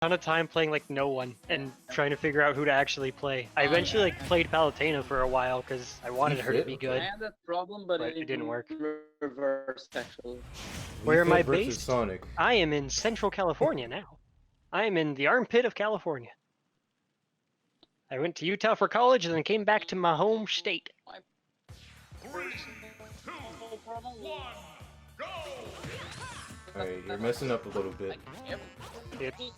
ton of time playing like no one and trying to figure out who to actually play. I eventually like played Palutena for a while because I wanted her to be good. I had that problem, but it didn't work. Reversed actually. Where am I versus based? Sonic. I am in Central California now. I am in the armpit of California. I went to Utah for college and then came back to my home state. 3, 2, 1, go! Alright, you're messing up a little bit. Yep. I think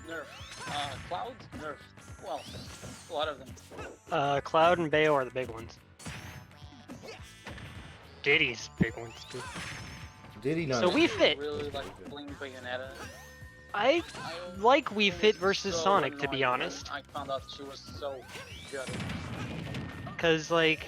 nerf. Cloud? Nerf. Well, a lot of them. Cloud and Bayo are the big ones. Diddy's big ones too. Diddy not. So we fit. Really like playing Bayonetta. I like Wii Fit versus So Sonic, to be annoying honest. when I found out she was so good. Cause like,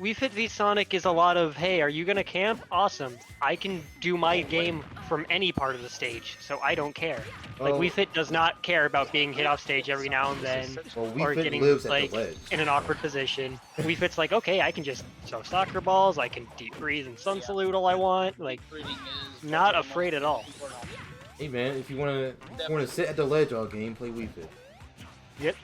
Wii Fit v Sonic is a lot of, hey, are you gonna camp? Awesome. I can do my game from any part of the stage, so I don't care. Like, Wii Fit does not care about being hit off stage every now and then, Well, or Wii Fit getting lives at like the ledge. in an awkward position. Wii Fit's like, okay, I can just throw soccer balls, I can deep breathe and sun salute all I want. Like, Breathing is not one of the afraid at all. most important. Hey man, if you wanna sit at the ledge all game, play Wii Fit. Yep.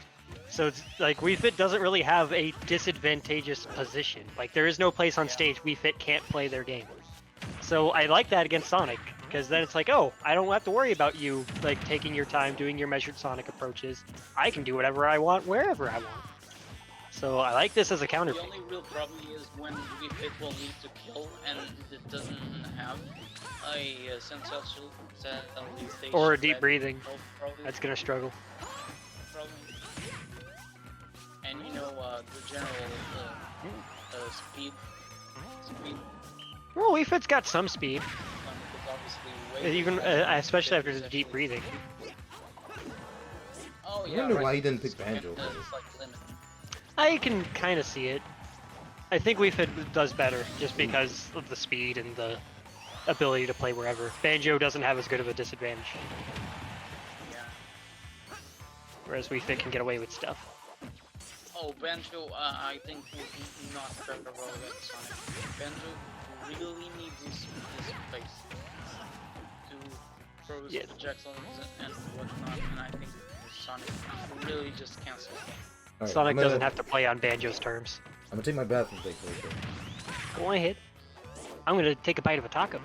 So it's like Wii Fit doesn't really have a disadvantageous position. Like there is no place on stage Wii Fit can't play their game. So I like that against Sonic, because then it's like, oh, I don't have to worry about you like taking your time doing your measured Sonic approaches. I can do whatever I want wherever I want. So I like this as a counterpick. The only real problem is when Wii Fit will need to kill and it doesn't have a sensational stage Or a deep breathing. Probably. That's gonna struggle. Problem. And you know the general speed. Well, Wii Fit's got some speed, Is obviously way even especially after the deep breathing. Oh I yeah. wonder right. why he didn't pick Banjo. It's like limit. I can kind of see it. I think Wii Fit does better just because of the speed and the ability to play wherever. Banjo doesn't have as good of a disadvantage, Yeah. whereas Wii Fit can get away with stuff. Oh, Banjo, I think would not very well against Sonic. Banjo really needs this space to throw his projectiles and whatnot, and I think Sonic really just cancels them. Alright, Sonic doesn't have to play on Banjo's terms. I'm gonna take my bathroom break real quick. Go ahead. I'm gonna take a bite of a taco.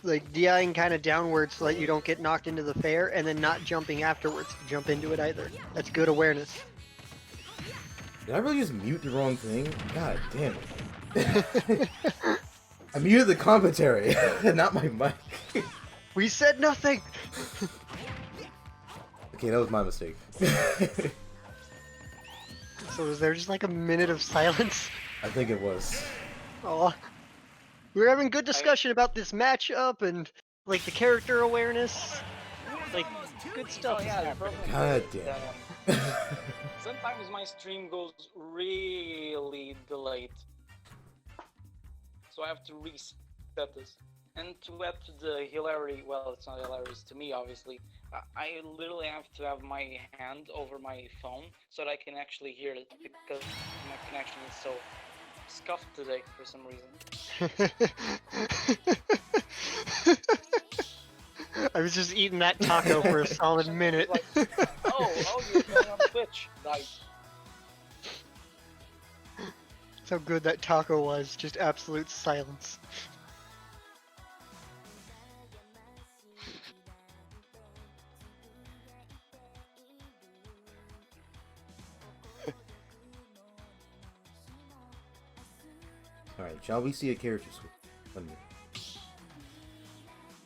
Like DIing kind of downwards so that you don't get knocked into the fair, and then not jumping afterwards to jump into it either. That's good awareness. Did I really just mute the wrong thing? God damn it. I muted the commentary, not my mic. We said nothing! Okay, that was my mistake. So was there just like a minute of silence? I think it was. Oh, we were having good discussion about this matchup and like the character awareness. Like good stuff Oh is yeah, the happening. problem God is damn. that sometimes my stream goes really delayed, so I have to reset this. And to add to the hilarity, well, it's not hilarious to me, obviously. I literally have to have my hand over my phone so that I can actually hear it because my connection is so scuffed today for some reason. I was just eating that taco for a solid minute. Like, oh, you're playing on Twitch. Nice. That's how good that taco was. Just absolute silence. Alright, shall we see a character switch? Let me-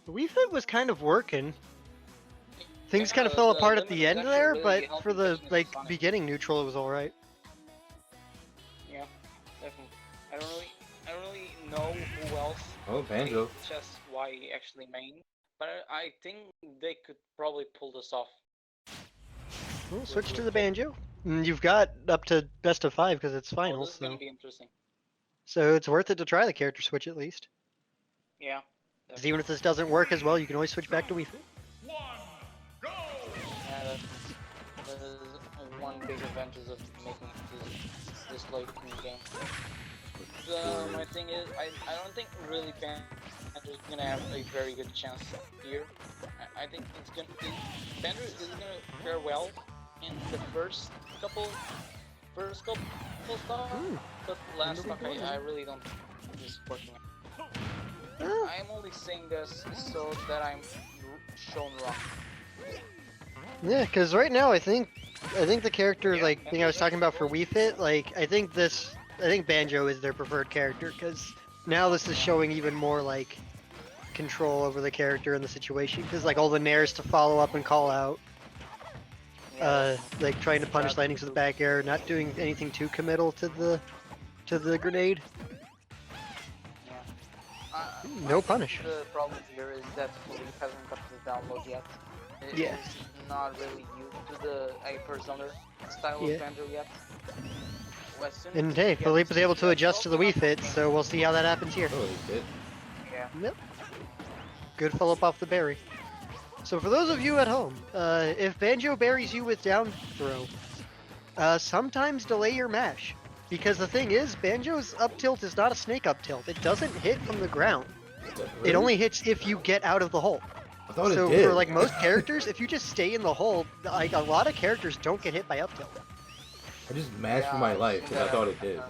The Wii Fit was kind of working. Things Yeah, kind of fell the apart at limit the was end actually there, really but helping for the catching like Sonic. beginning neutral, it was all right. Yeah, definitely. I don't really know who else Oh, Banjo. HSY actually main, but I think they could probably pull this off. We'll switch to the Banjo. And you've got up to best of 5 because it's Oh, finals, this is gonna so be interesting. it's worth it to try the character switch at least. Yeah. 'Cause even if this doesn't work as well, you can always switch back to Wii Fit. 1, go! Yeah, that is one big advantage of making it this late in the game. My thing is, I don't think really Banjo's gonna have a very good chance here. I think Banjo is gonna fare well in the first couple stuff, but last stock I really don't think he's working. I'm only saying this so that I'm shown wrong. Yeah, because right now I think the character Yeah, like thing I was talking about for Banjo's Wii Fit, like I think Banjo is their preferred character because now this is showing even more like control over the character and the situation because like all the nairs to follow up and call out, like trying to punish landings with the back air, not doing anything too committal to the grenade. No punish. The problem here is that FELIP hasn't got the download yet. It Yeah. is not really used to the Hyper-Zoner style Yeah. of Banjo yet. As soon And as hey, he gets Philippe was able to that adjust to the Wii Fit, so we'll see how that happens here. Oh, he did. Yeah. Yep. Good Philip off the berry. So for those of you at home, if Banjo buries you with down throw, sometimes delay your mash. Because the thing is, Banjo's up tilt is not a snake up tilt. It doesn't hit from the ground. It only hits if you get out of the hole. I thought So it did. for like most characters, if you just stay in the hole, like a lot of characters don't get hit by up tilt. I just mashed for my life because I thought it did.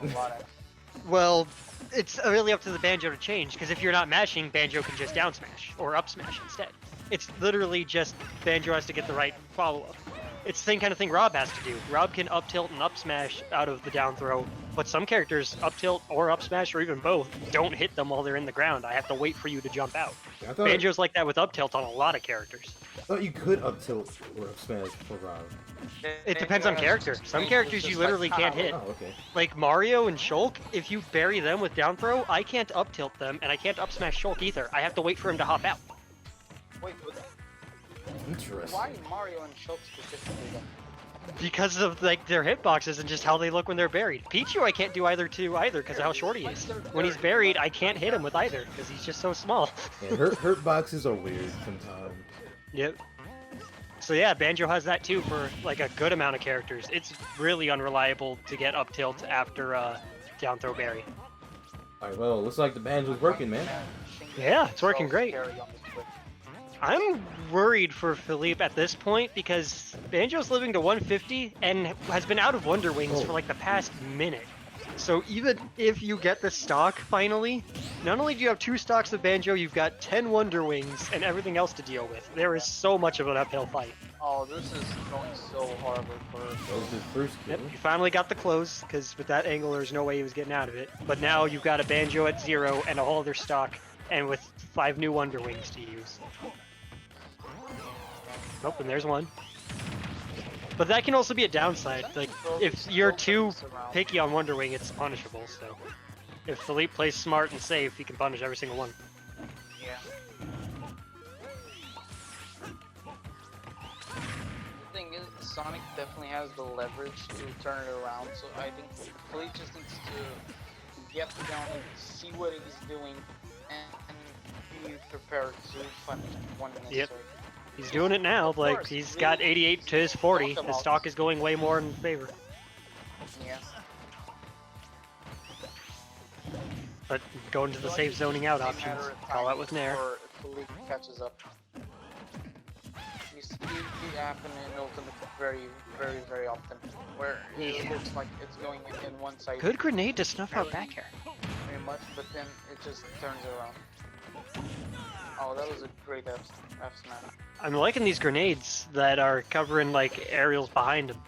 Well, it's really up to the Banjo to change, because if you're not mashing, Banjo can just down smash, or up smash instead. It's literally just Banjo has to get the right follow-up. It's the same kind of thing Rob has to do. Rob can up tilt and up smash out of the down throw, but some characters, up tilt or up smash, or even both, don't hit them while they're in the ground. I have to wait for you to jump out. I thought, Banjo's like that with up tilt on a lot of characters. I thought you could up tilt or up smash for Rob. It depends on character. Some characters you literally can't hit. Oh, okay. Like Mario and Shulk, if you bury them with down throw, I can't up tilt them, and I can't up smash Shulk either. I have to wait for him to hop out. Wait, but Interesting. why Mario and Shulk specifically then? Because of like their hitboxes and just how they look when they're buried. Pichu I can't do either because of how short he is. When he's buried, I can't hit him with either because he's just so small. Yeah, hurt boxes are weird sometimes. Yep. So yeah, Banjo has that too for like a good amount of characters. It's really unreliable to get up tilt after down throw bury. Alright, well, looks like the Banjo's working, man. Yeah, it's working great. Carry on this Twitch. I'm worried for Philippe at this point because Banjo's living to 150 and has been out of Wonder Wings for like the past minute. So even if you get the stock finally, not only do you have 2 stocks of Banjo, you've got 10 Wonder Wings and everything else to deal with. There is so much of an uphill fight. Oh, this is going so horrible for. That was his first kill. Yep, you finally got the close because with that angle, there's no way he was getting out of it. But now you've got a Banjo at 0 and a whole other stock, and with 5 new Wonder Wings to use. Nope, and there's one. But that can also be a downside. Like, if you're too picky on Wonder Wing, it's punishable. So, if Philippe plays smart and safe, he can punish every single one. Yeah. Sonic definitely has the leverage to turn it around, so I think FELIP just needs to get the download, see what he's doing, and be prepared to punish when necessary. He's doing it now. Of Like course, he's really got 88 to his 40. talk His about- stock is going way more in favor. Yeah. But going to the So I safe think zoning out it's a options. matter of Call time out with Nair. before FELIP catches up. You see it happen in Ultimate very often, where it Yeah. looks like it's going in one side Good grenade to snuff out Really? back air. very much, but then it just turns around. Oh, that was a great F smash. I'm liking these grenades that are covering like aerials behind him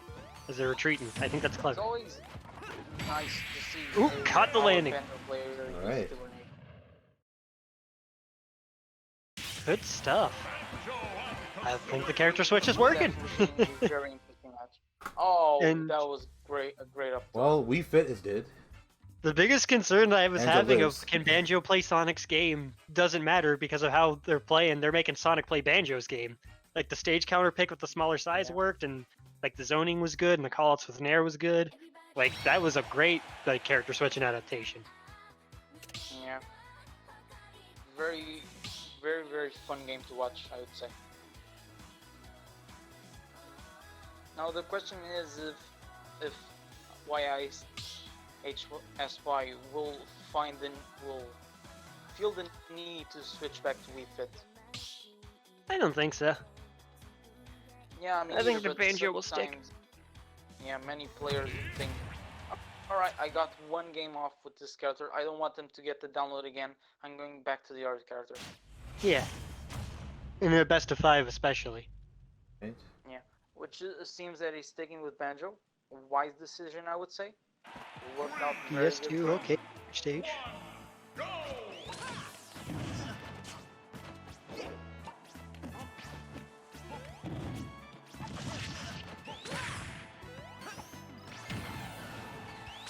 as they're retreating. I think that's It's clever. always nice to see. Ooh, a caught the power landing. Banjo player use Alright. the grenade. Good stuff. I think the character switch is It's working. definitely a very interesting match. Oh, And- that was great. A great up. Well, Wii Fit is dead. The biggest concern I was Banjo having lives. of can Banjo play Sonic's game doesn't matter because of how they're playing. They're making Sonic play Banjo's game. Like the stage counter pick with the smaller size Yeah. worked, and like the zoning was good, and the callouts with Nair was good. Like that was a great like character switching adaptation. Yeah. Very, very fun game to watch, I would say. Now the question is if HSY will feel the need to switch back to Wii Fit. I don't think so. Yeah, I mean, I think the Banjo will stick. sometimes- Yeah, many players think, alright, I got one game off with this character. I don't want them to get the download again. I'm going back to the other character. Yeah. In a best of 5 especially. Right? Which seems that he's sticking with Banjo. A wise decision, I would say. It worked out very good PS2, for him. okay. Stage. Go!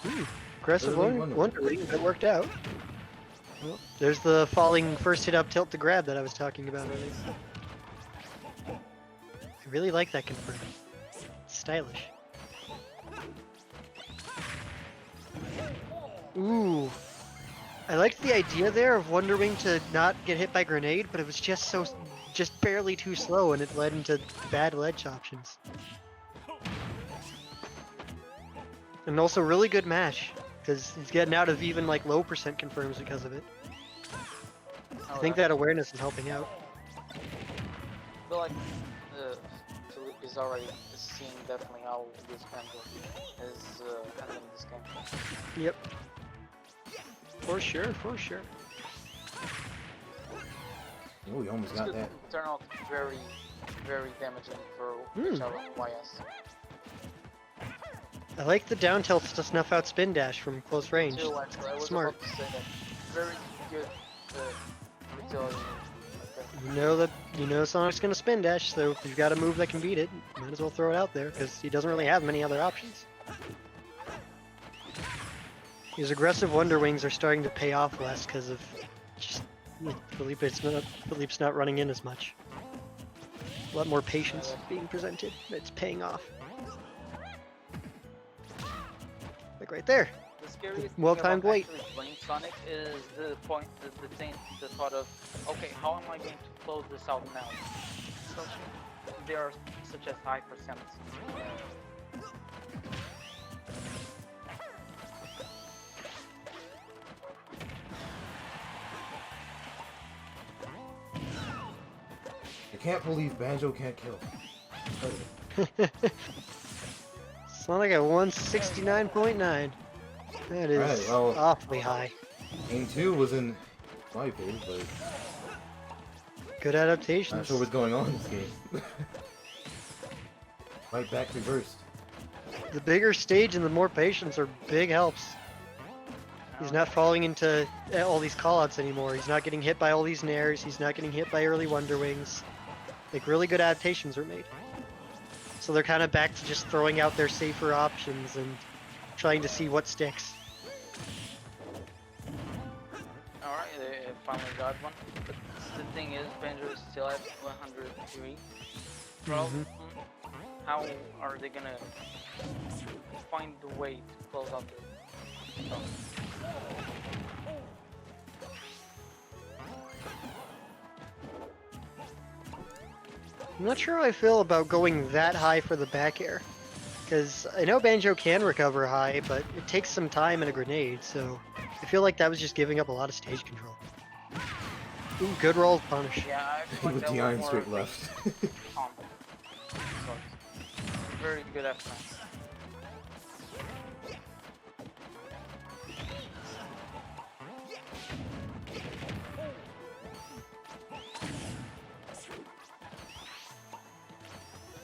Ooh, aggressive Early one. Wonder Wondering that worked out. Well, there's the falling first hit up tilt to grab that I was talking about earlier. I really like that confirm. It's stylish. Ooh. I liked the idea there of Wonder Wing to not get hit by grenade, but it was just just barely too slow and it led into bad ledge options. And also really good mash, because he's getting out of even like low percent confirms because of it. I think that awareness is helping out. I feel like FELIP is already seeing definitely how this Banjo is handling this game. Yep. For sure, for sure. Oh, you almost This got could that. turn out very damaging for Hmm. HSYS. I like the down tilts to snuff out spin dash from close range. Too, actually, I was Smart. about to say that. Very good utility. Okay. You know Sonic's gonna spin dash, so if you've got a move that can beat it, might as well throw it out there, because he doesn't really have many other options. His aggressive Wonder Wings are starting to pay off less because of just Philippe's not running in as much. A lot more patience being presented. It's paying off. Like right there. The scariest Well-timed thing about wait. actually playing Sonic is the thought of, okay, how am I going to close this out now? There are such as high percents. I can't believe Banjo can't kill. Sonic at 169.9. That is Right, well- awfully high. Game 2 was in my page, but Good not adaptations. sure what's going on in this game. Right back reversed. The bigger stage and the more patience are big helps. He's not falling into all these callouts anymore. He's not getting hit by all these nairs. He's not getting hit by early Wonder Wings. Like, really good adaptations were made. So they're kind of back to just throwing out their safer options and trying to see what sticks. Alright, they finally got one. But the thing is, Banjo is still at 103. problem. How are they gonna find the way to close out the stuff? I'm not sure how I feel about going that high for the back air. Because I know Banjo can recover high, but it takes some time and a grenade, so I feel like that was just giving up a lot of stage control. Ooh, good roll, punish. Yeah, I feel like With that the was iron more straight of a left. combo. Very good F9.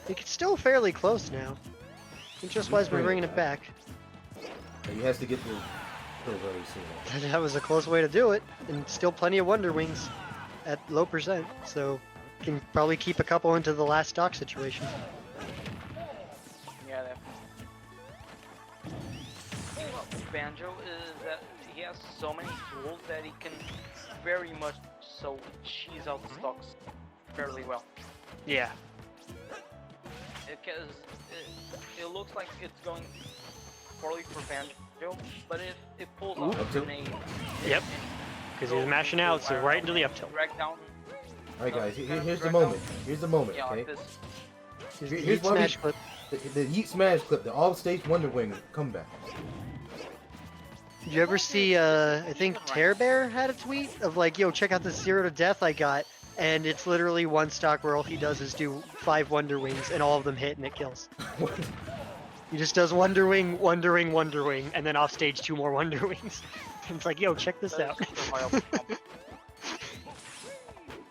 It's still fairly close now. Just why's been bringing it back. He has to get the kill very soon. That was a close way to do it, and still plenty of Wonder Wings at low percent, so can probably keep a couple into the last stock situation. Yeah, that. Well, Banjo is that he has so many tools that he can very much so cheese out the stocks fairly well. Yeah. Because it looks like it's going poorly for Banjo, but if it pulls off a grenade, Yep. Because he was mashing out, so right into the up tilt. Drag down. Alright guys, kind of here's the drag moment. down. Here's the moment, Yeah, okay? like this. Here's why Smash clip. the Yeet Smash clip, the all-stage Wonder Wing comeback. Did you ever see, I think Tear Bear had a tweet of like, yo, check out this 0 to death I got, and it's literally one stock where all he does is do 5 Wonder Wings, and all of them hit and it kills. He just does Wonder Wing, Wonder Wing, Wonder Wing, and then off stage 2 more Wonder Wings. And it's like, yo, check this That out. is super viable combo.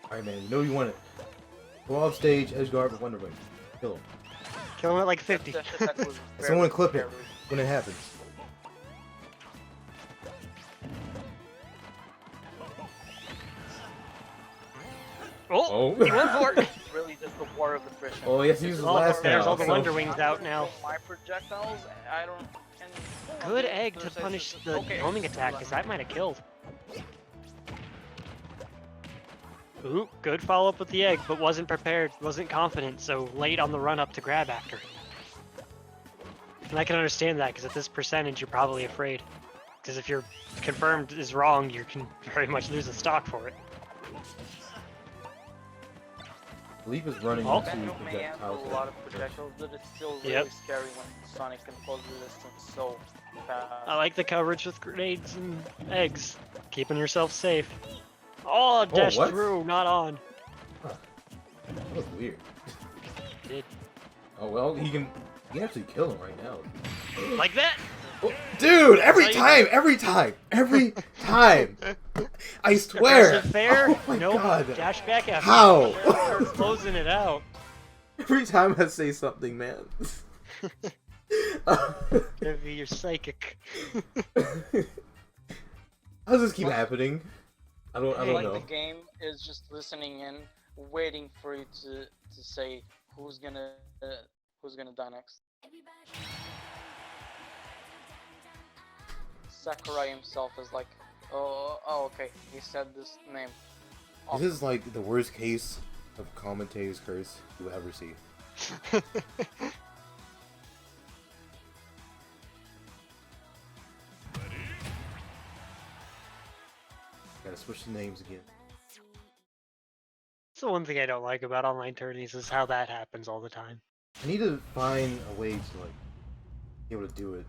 Alright man, you know you want it. Go off stage, edge guard with Wonder Wing. Kill him. Kill him at like 50. That shit that was Someone very, clip it very- when it happens. Oh, he went for it. It's really just the war of attrition. Oh, yes, he uses Oh, last there's now. all the so- Wonder Wings out now. My projectiles, I don't. And Good egg to there's a- punish the okay, homing attack, because that might have killed. Ooh, good follow up with the egg, but wasn't prepared, wasn't confident, so late on the run up to grab after. And I can understand that, because at this percentage, you're probably afraid. Because if you're confirmed is wrong, you can very much lose a stock for it. FELIP is running Oh. into Banjo may have a projectiles. lot of projectiles, but it's still really Yep. scary when Sonic can close resistance so fast. I like the coverage with grenades and eggs. Keeping yourself safe. Oh, dash what? through, not on. That was weird. Did. Oh well, he can actually kill him right now. Like that? Oh, dude, every Right. time! I swear! Aggressive fair? Oh my nope. god! Dash back after. How? They're closing it out. Every time I say something, man. Maybe you're psychic. How does this keep happening? I don't Like know. the game is just listening in, waiting for you to say who's gonna die next. Sakurai himself is like, oh okay, he said this name. This is like the worst case of commentator's curse you'll ever see. Gotta switch the names again. That's the one thing I don't like about online tourneys is how that happens all the time. I need to find a way to like be able to do it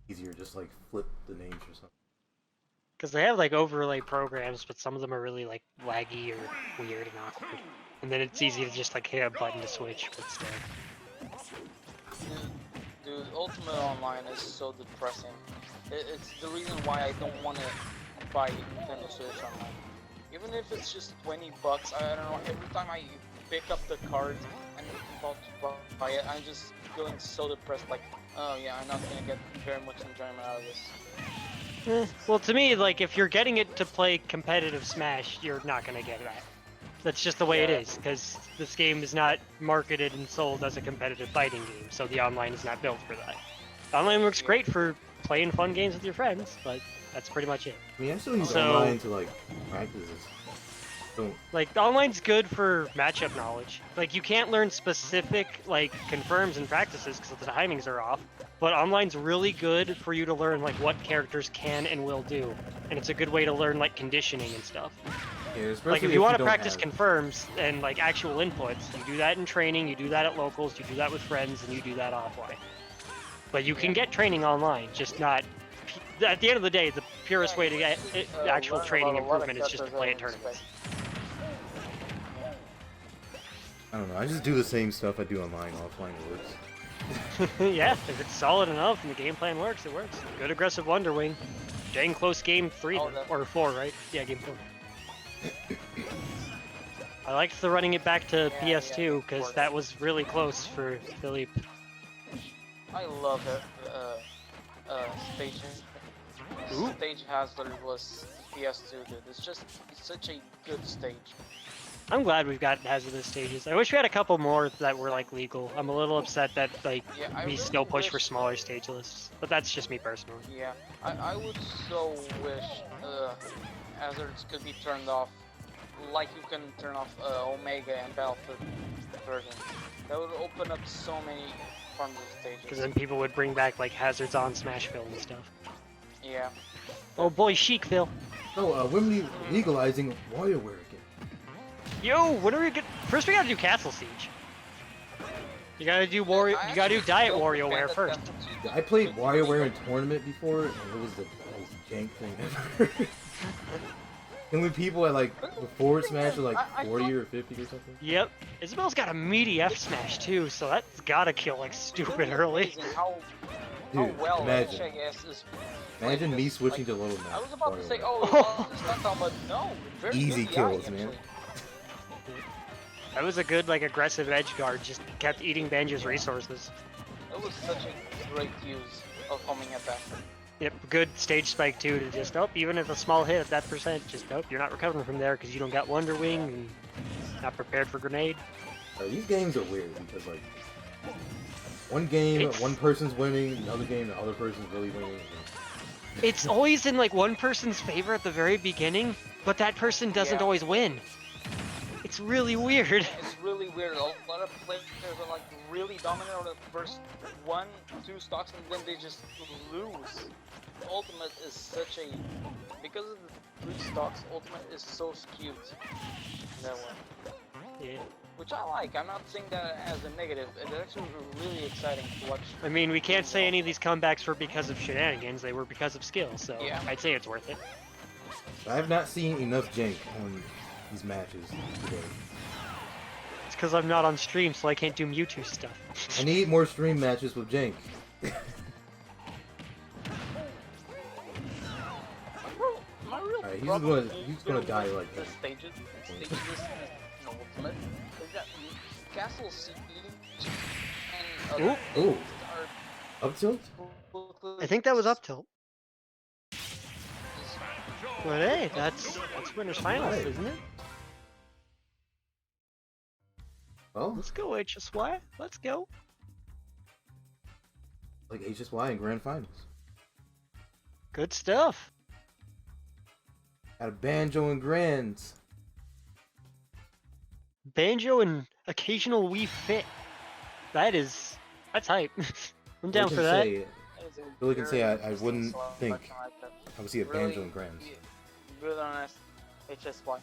easier, just like flip the names or something. Because they have like overlay programs, but some of them are really like laggy or weird and awkward. And then it's easy to just like hit a button to switch, but still. Dude, Ultimate Online is so depressing. It's the reason why I don't want to buy Nintendo Switch Online. Even if it's just $20, I don't know, every time I pick up the card and I'm about to buy it, I'm just feeling so depressed, like, oh yeah, I'm not gonna get very much enjoyment out of this. Well, to me, like, if you're getting it to play competitive Smash, you're not going to get that. That's just the way it Yeah. is, because this game is not marketed and sold as a competitive fighting game, so the online is not built for that. Online works great for playing fun games with your friends, but that's pretty much it. I mean, I still use So- online to like practice this. Don't. Like, online's good for matchup knowledge. Like, you can't learn specific, like, confirms and practices because the timings are off. But online's really good for you to learn, like, what characters can and will do. And it's a good way to learn, like, conditioning and stuff. Yeah, especially Like, if you want to don't practice have- confirms and, like, actual inputs, you do that in training, you do that at locals, you do that with friends, and you do that offline. But you can get training online, just not... At the end of the day, the purest way to get actual learn training about a lot of improvement is just to characters play I at tournaments. I don't know. I just do the same stuff I do online. Offline works. Yeah, if it's solid enough and the game plan works, it works. Good aggressive Wonder Wing. Dang close game 3 Oh, or 4, right? Yeah, game 4. I liked the running it back to Yeah, PS2 because yeah, that was really close for FELIP. I love it. Stage. Ooh. Stage Hazard was PS2, dude. It's such a good stage. I'm glad we've got hazardous stages. I wish we had a couple more that were like legal. I'm a little upset that like Yeah, I we really still push for wish- smaller stage lists, but that's just me personally. Yeah, I would so wish hazards could be turned off, like you can turn off Omega and Battlefield version. That would open up so many forms of Because stages. then people would bring back like hazards on Smashville and stuff. Yeah. Oh boy, Chicville. No, women legalizing WarioWare again. Yo, when are we get? First, we gotta do Castle Siege. You gotta do Wario. I You gotta do actually Diet don't WarioWare defend first. that Castle Siege. Yeah, I played WarioWare in tournament before, and it was the most jank thing ever. And when people at like before Smash were like I 40 thought- or 50 or something. Yep. Isabel's got a meaty F smash too, so that's gotta kill like stupid It's early. amazing how Dude, well imagine. HSY is. Imagine like me this. switching Like, to Little Mac. I was about to say, WarioWare. oh, well, it's not that, but no. Very Easy good kills, DI, man. actually. That was a good like aggressive edge guard. Just kept eating Banjo's resources. It was such a great use of homing attack. Yep. Good stage spike too to just even if a small hit at that percent, just you're not recovering from there because you don't got Wonder Wing and not prepared for grenade. These games are weird because like one game It's- one person's winning, another game the other person's really winning. It's always in like one person's favor at the very beginning, but that person doesn't Yeah. always win. It's really weird. It's really weird. A lot of players are like really dominant on the first 1-2 stocks and then they just lose. Ultimate is such a because of the 3 stocks. Ultimate is so skewed that way, Yeah. which I like. I'm not saying that as a negative. It's actually really exciting to watch. I mean, we can't say any of these comebacks were because of shenanigans. They were because of skill. So Yeah. I'd say it's worth it. I have not seen enough jank on these matches today. It's because I'm not on stream, so I can't do Mewtwo stuff. I need more stream matches with jank. My real Alright, he's problem gonna is die with like the that. stages in Ultimate is that Castle Siege and Ooh. Ooh, are up tilt? I think that was up tilt. But hey, that's winners finals, Right. isn't it? Well, Let's go HSY. Let's go. like HSY in grand finals. Good stuff. Got a Banjo and grands. Banjo and occasional Wii Fit. That's hype. I'm down for that. Billy can say I wouldn't think Like that. I would see a Really Banjo and grands. Good on HSY.